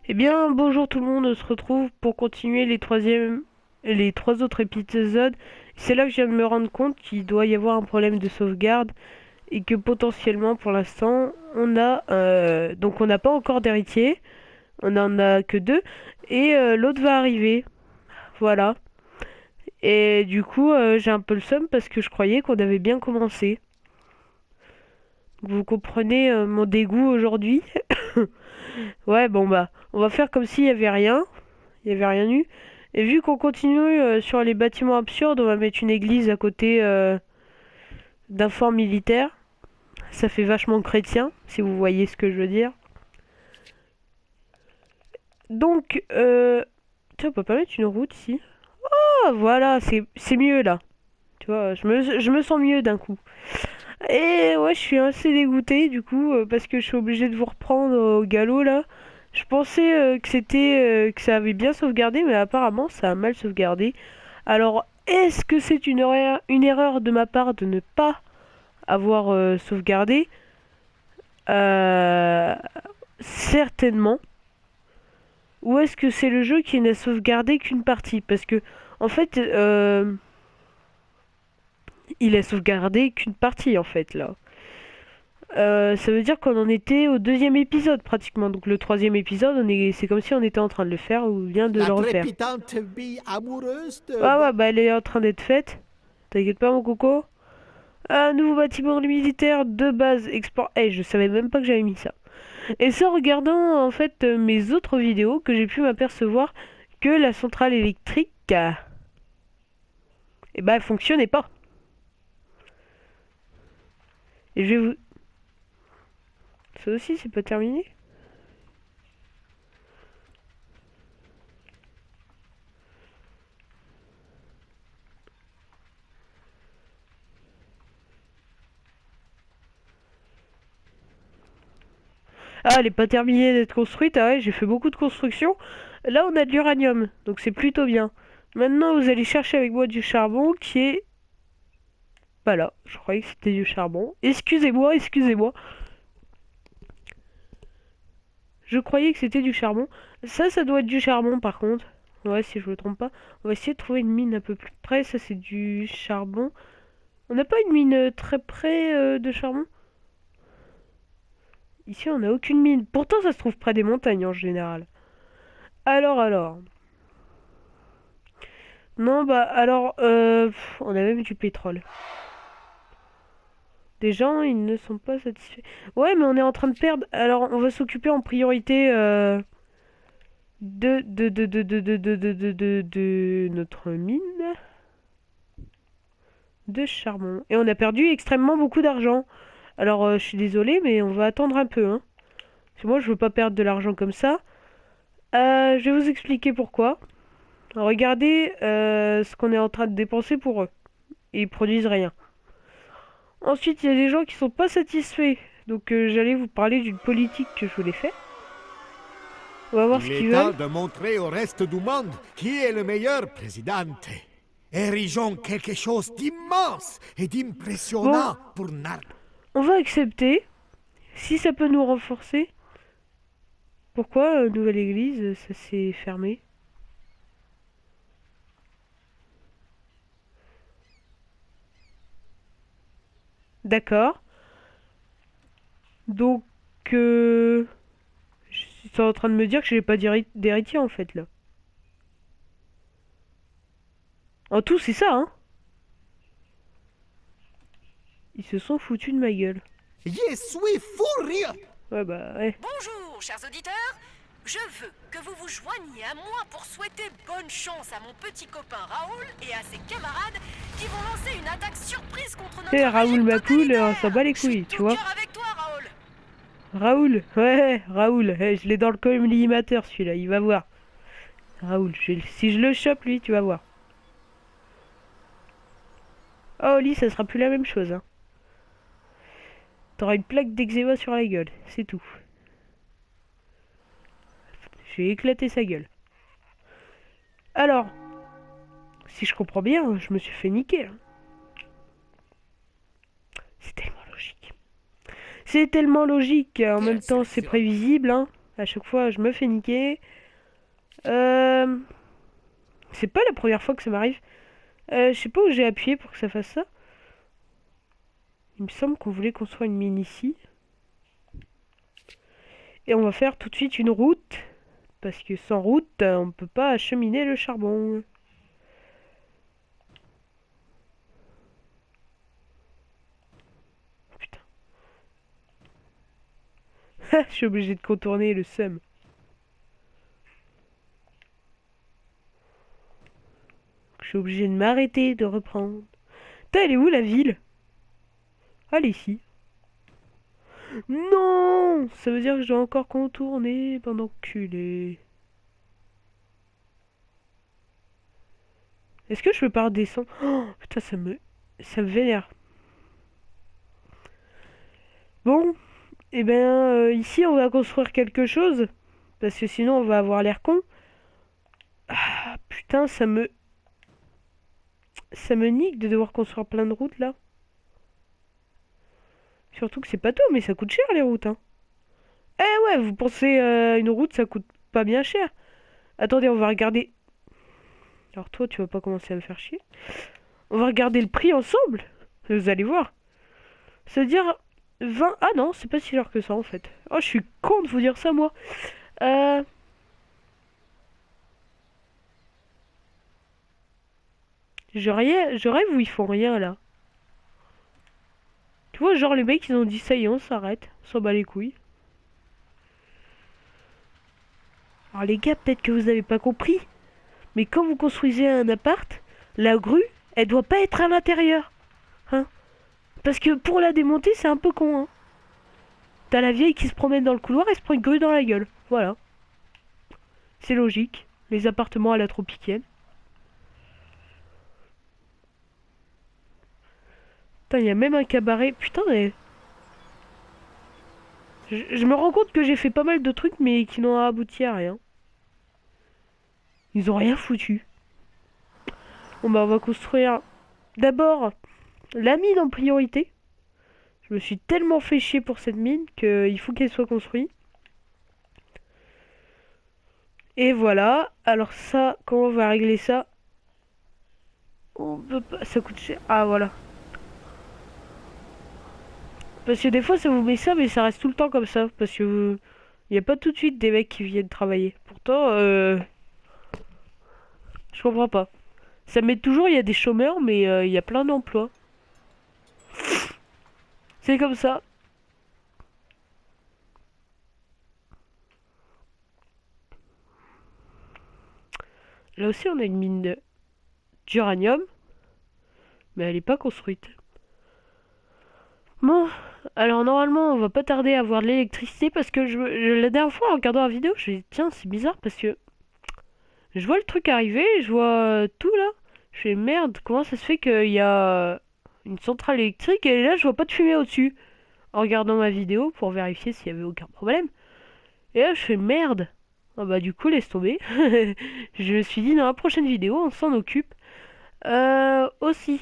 Eh bien, bonjour tout le monde, on se retrouve pour continuer les trois autres épisodes. C'est là que je viens de me rendre compte qu'il doit y avoir un problème de sauvegarde et que potentiellement, pour l'instant, donc on n'a pas encore d'héritier, on en a que deux et l'autre va arriver. Voilà. Et du coup, j'ai un peu le seum parce que je croyais qu'on avait bien commencé. Vous comprenez mon dégoût aujourd'hui? Ouais, bon bah, on va faire comme s'il y avait rien. Il n'y avait rien eu. Et vu qu'on continue sur les bâtiments absurdes, on va mettre une église à côté d'un fort militaire. Ça fait vachement chrétien, si vous voyez ce que je veux dire. Donc, tiens, on peut pas mettre une route ici. Ah, voilà, c'est mieux là. Tu vois, je me sens mieux d'un coup. Et ouais, je suis assez dégoûté du coup, parce que je suis obligé de vous reprendre au galop là. Je pensais que ça avait bien sauvegardé, mais apparemment ça a mal sauvegardé. Alors, est-ce que c'est une erreur de ma part de ne pas avoir sauvegardé? Euh, Certainement. Ou est-ce que c'est le jeu qui n'a sauvegardé qu'une partie? Parce que, en fait, il a sauvegardé qu'une partie, en fait, là. Ça veut dire qu'on en était au deuxième épisode, pratiquement. Donc le troisième épisode, c'est comme si on était en train de le faire ou bien de La le refaire. trépidante vie amoureuse de... Ah ouais, bah elle est en train d'être faite. T'inquiète pas, mon coco. Un nouveau bâtiment militaire de base export. Eh, je savais même pas que j'avais mis ça. Et ça, en regardant en fait mes autres vidéos, que j'ai pu m'apercevoir que la centrale électrique, eh ben, elle fonctionnait pas. Et je vais vous. Ça aussi, c'est pas terminé. Ah, elle est pas terminée d'être construite. Ah ouais, j'ai fait beaucoup de construction. Là, on a de l'uranium, donc c'est plutôt bien. Maintenant, vous allez chercher avec moi du charbon qui est pas là. Je croyais que c'était du charbon. Excusez-moi, excusez-moi. Je croyais que c'était du charbon. Ça doit être du charbon par contre. Ouais, si je me trompe pas. On va essayer de trouver une mine un peu plus près. Ça, c'est du charbon. On n'a pas une mine très près de charbon? Ici, on n'a aucune mine. Pourtant, ça se trouve près des montagnes en général. Alors. Non, bah, alors, on a même du pétrole. Des gens, ils ne sont pas satisfaits. Ouais, mais on est en train de perdre. Alors, on va s'occuper en priorité de notre mine de charbon. Et on a perdu extrêmement beaucoup d'argent. Alors, je suis désolée, mais on va attendre un peu, hein. Parce que moi, je veux pas perdre de l'argent comme ça. Je vais vous expliquer pourquoi. Regardez ce qu'on est en train de dépenser pour eux. Et ils produisent rien. Ensuite, il y a des gens qui sont pas satisfaits. Donc, j'allais vous parler d'une politique que je voulais faire. On va voir ce Il qu'ils est temps veulent. de montrer au reste du monde qui est le meilleur présidente. Érigeons quelque chose d'immense et Bon, d'impressionnant pour Nar... on va accepter. Si ça peut nous renforcer. Pourquoi nouvelle église, ça s'est fermé? D'accord. Donc, je suis en train de me dire que j'ai pas d'héritier en fait là. En tout, c'est ça, hein. Ils se sont foutus de ma gueule. Je suis furieux! Ouais, bah, ouais. Bonjour, chers auditeurs. Je veux que vous vous joigniez à moi pour souhaiter bonne chance à mon petit copain Raoul et à ses camarades qui vont lancer une attaque surprise contre Et notre Raoul régime Macoul, on s'en totalitaire. bat les Je suis couilles, tu tout vois. cœur avec toi, Raoul. Raoul, ouais, Raoul, je l'ai dans le collimateur celui-là, il va voir. Raoul, si je le chope lui, tu vas voir. Oh, Oli, ça sera plus la même chose, hein. T'auras une plaque d'eczéma sur la gueule, c'est tout. Je vais éclater sa gueule. Alors, si je comprends bien, je me suis fait niquer, hein. C'est tellement logique. C'est tellement logique, en même temps c'est Déception. prévisible, hein. À chaque fois, je me fais niquer. C'est pas la première fois que ça m'arrive. Je sais pas où j'ai appuyé pour que ça fasse ça. Il me semble qu'on voulait construire une mine ici. Et on va faire tout de suite une route. Parce que sans route, on peut pas acheminer le charbon. Putain. Je suis obligé de contourner le seum. Je suis obligé de m'arrêter, de reprendre. Putain, elle est où la ville? Ah, elle est ici. Non! Ça veut dire que je dois encore contourner pendant enculé. Est-ce que je peux pas redescendre? Oh, putain, ça me vénère. Bon, et ben ici on va construire quelque chose. Parce que sinon on va avoir l'air con. Ah, putain, ça me nique de devoir construire plein de routes là. Surtout que c'est pas tout, mais ça coûte cher les routes, hein. Eh ouais, vous pensez une route ça coûte pas bien cher. Attendez, on va regarder. Alors toi, tu vas pas commencer à me faire chier. On va regarder le prix ensemble. Vous allez voir. C'est-à-dire 20... Ah non, c'est pas si cher que ça en fait. Oh, je suis con de vous dire ça moi. Euh... je rêve où ils font rien là. Tu vois, genre les mecs ils ont dit ça y est, on s'arrête. On s'en bat les couilles. Alors les gars, peut-être que vous avez pas compris. Mais quand vous construisez un appart, la grue, elle doit pas être à l'intérieur. Hein? Parce que pour la démonter, c'est un peu con, hein. T'as la vieille qui se promène dans le couloir et se prend une grue dans la gueule. Voilà. C'est logique. Les appartements à la tropicale. Putain, il y a même un cabaret. Putain, mais... Je me rends compte que j'ai fait pas mal de trucs, mais qui n'ont abouti à rien. Ils ont rien foutu. Bon bah on va construire d'abord la mine en priorité. Je me suis tellement fait chier pour cette mine qu'il faut qu'elle soit construite. Et voilà. Alors ça, comment on va régler ça? On peut pas... Ça coûte cher. Ah voilà. Parce que des fois ça vous met ça, mais ça reste tout le temps comme ça. Parce que il n'y a pas tout de suite des mecs qui viennent travailler. Pourtant, je comprends pas. Ça met toujours, il y a des chômeurs, mais il y a plein d'emplois. C'est comme ça. Là aussi, on a une mine d'uranium, mais elle n'est pas construite. Bon, alors normalement, on va pas tarder à avoir de l'électricité parce que la dernière fois, en regardant la vidéo, je me dit, tiens, c'est bizarre parce que je vois le truc arriver, je vois tout là. Je fais merde, comment ça se fait qu'il y a une centrale électrique et là, je vois pas de fumée au-dessus. En regardant ma vidéo pour vérifier s'il y avait aucun problème. Et là, je fais merde. Ah bah du coup, laisse tomber. Je me suis dit, dans la prochaine vidéo, on s'en occupe. Aussi.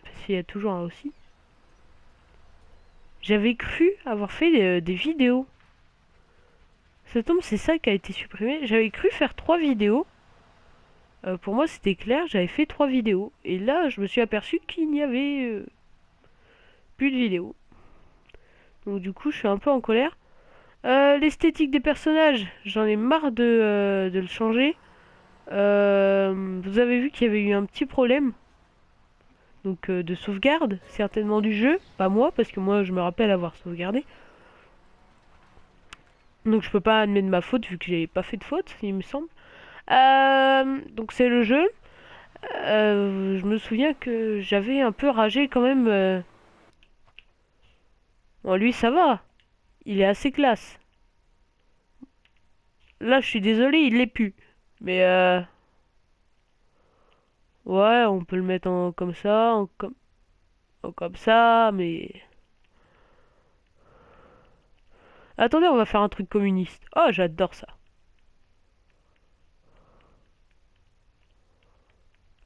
Parce qu'il y a toujours un aussi. J'avais cru avoir fait des vidéos. Ça tombe, c'est ça qui a été supprimé. J'avais cru faire 3 vidéos. Pour moi, c'était clair, j'avais fait 3 vidéos. Et là, je me suis aperçu qu'il n'y avait plus de vidéos. Donc du coup, je suis un peu en colère. L'esthétique des personnages, j'en ai marre de le changer. Vous avez vu qu'il y avait eu un petit problème. Donc de sauvegarde, certainement du jeu. Pas moi, parce que moi je me rappelle avoir sauvegardé. Donc je peux pas admettre ma faute vu que j'ai pas fait de faute, il me semble. Donc c'est le jeu. Je me souviens que j'avais un peu ragé quand même. Bon, lui ça va. Il est assez classe. Là je suis désolé, il l'est plus. Mais ouais, on peut le mettre en comme ça, en comme ça, mais... Attendez, on va faire un truc communiste. Oh, j'adore ça.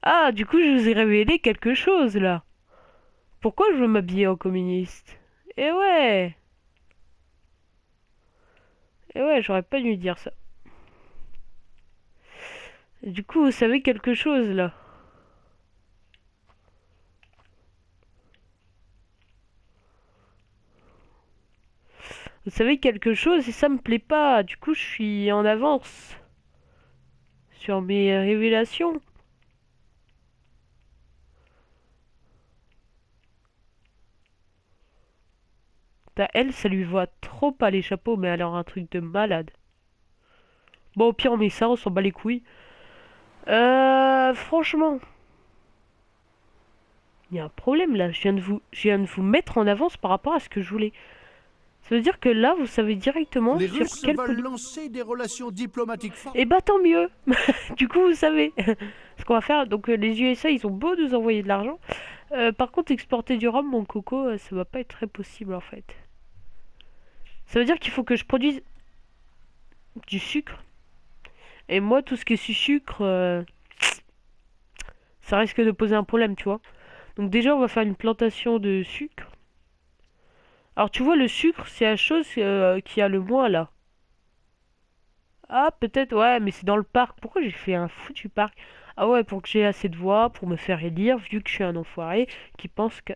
Ah, du coup, je vous ai révélé quelque chose, là. Pourquoi je veux m'habiller en communiste? Eh ouais! Et ouais, j'aurais pas dû dire ça. Du coup, vous savez quelque chose là. Vous savez quelque chose et ça me plaît pas. Du coup, je suis en avance sur mes révélations. Elle, ça lui voit trop pas les chapeaux, mais alors un truc de malade. Bon, au pire, on met ça, on s'en bat les couilles. Franchement, il y a un problème là. Je viens de vous mettre en avance par rapport à ce que je voulais. Ça veut dire que là, vous savez directement Les sur Russes quelle veulent politique. lancer des relations diplomatiques fortes. Et bah tant mieux. Du coup, vous savez ce qu'on va faire. Donc les USA, ils ont beau nous envoyer de l'argent. Par contre, exporter du rhum, mon coco, ça va pas être très possible en fait. Ça veut dire qu'il faut que je produise du sucre. Et moi, tout ce qui est sucre, ça risque de poser un problème, tu vois. Donc déjà, on va faire une plantation de sucre. Alors tu vois, le sucre, c'est la chose qui a le moins là. Ah, peut-être, ouais, mais c'est dans le parc. Pourquoi j'ai fait un foutu parc? Ah ouais, pour que j'ai assez de voix, pour me faire élire, vu que je suis un enfoiré qui pense que...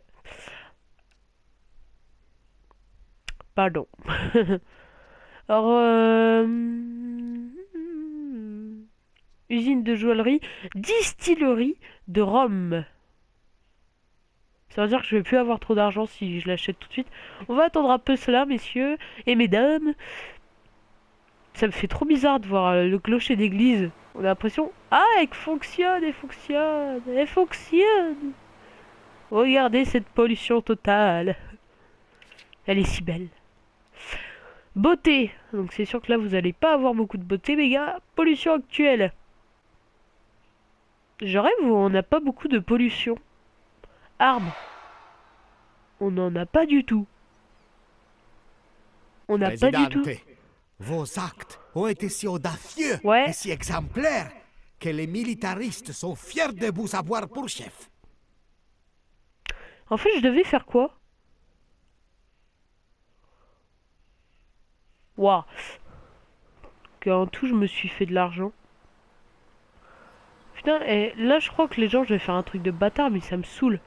Pardon. Alors, usine de joaillerie, distillerie de rhum. Ça veut dire que je vais plus avoir trop d'argent si je l'achète tout de suite. On va attendre un peu cela, messieurs et mesdames. Ça me fait trop bizarre de voir le clocher d'église. On a l'impression... Ah, elle fonctionne, elle fonctionne, elle fonctionne. Regardez cette pollution totale. Elle est si belle. Beauté. Donc c'est sûr que là, vous allez pas avoir beaucoup de beauté, les gars. Pollution actuelle. Je rêve où on n'a pas beaucoup de pollution. Armes. On n'en a pas du tout. On n'a pas du tout. Présidente, vos actes ont été si audacieux Ouais. et si exemplaires que les militaristes sont fiers de vous avoir pour chef. En fait, je devais faire quoi? Waouh. Qu'en tout, je me suis fait de l'argent. Putain, et là, je crois que les gens, je vais faire un truc de bâtard, mais ça me saoule.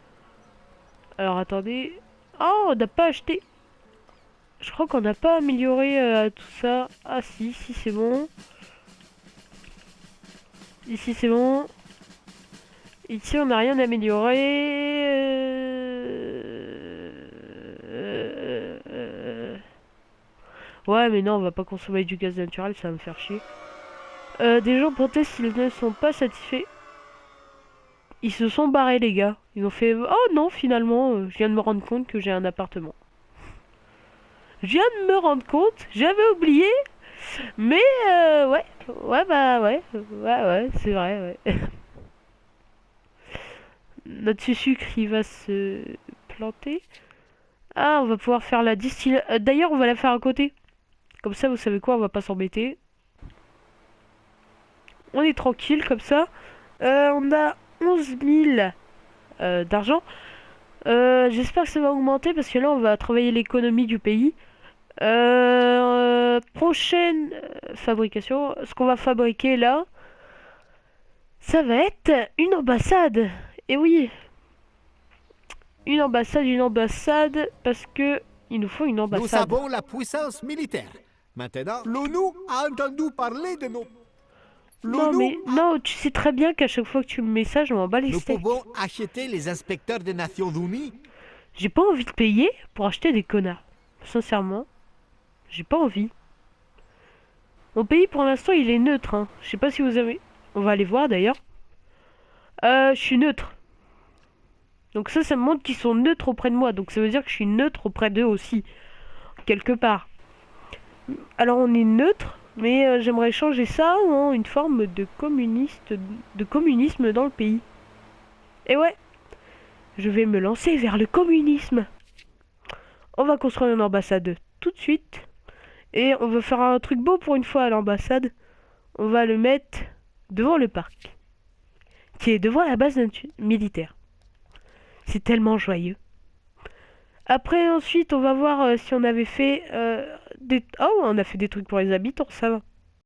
Alors, attendez. Oh, on n'a pas acheté. Je crois qu'on n'a pas amélioré tout ça. Ah, si, si, c'est bon. Ici, c'est bon. Ici, on n'a rien amélioré. Ouais, mais non, on va pas consommer du gaz naturel, ça va me faire chier. Des gens protestent s'ils ne sont pas satisfaits. Ils se sont barrés, les gars. Ils ont fait... Oh non, finalement, je viens de me rendre compte que j'ai un appartement. Je viens de me rendre compte, j'avais oublié. Mais, ouais. Ouais, bah, ouais. Ouais, c'est vrai, ouais. Notre sucre, il va se planter. Ah, on va pouvoir faire la distille. D'ailleurs, on va la faire à côté. Comme ça, vous savez quoi, on va pas s'embêter. On est tranquille, comme ça. On a 11 000 d'argent. J'espère que ça va augmenter parce que là, on va travailler l'économie du pays. Prochaine fabrication. Ce qu'on va fabriquer là, ça va être une ambassade. Et oui, une ambassade, parce que il nous faut une Nous ambassade. avons la puissance militaire. Maintenant, l'ONU a entendu parler de nous. Non mais, non, tu sais très bien qu'à chaque fois que tu me mets ça, je m'en bats les Nous steaks. pouvons acheter les inspecteurs des Nations Unies. J'ai pas envie de payer pour acheter des connards. Sincèrement, j'ai pas envie. Mon pays pour l'instant il est neutre, hein. Je sais pas si vous avez... On va aller voir d'ailleurs. Je suis neutre. Donc ça me montre qu'ils sont neutres auprès de moi. Donc ça veut dire que je suis neutre auprès d'eux aussi. Quelque part. Alors on est neutre, mais j'aimerais changer ça en une forme de communisme dans le pays. Et ouais, je vais me lancer vers le communisme. On va construire une ambassade tout de suite. Et on va faire un truc beau pour une fois à l'ambassade. On va le mettre devant le parc. Qui est devant la base militaire. C'est tellement joyeux. Après, ensuite, on va voir si on avait fait des... Oh, on a fait des trucs pour les habitants, ça va.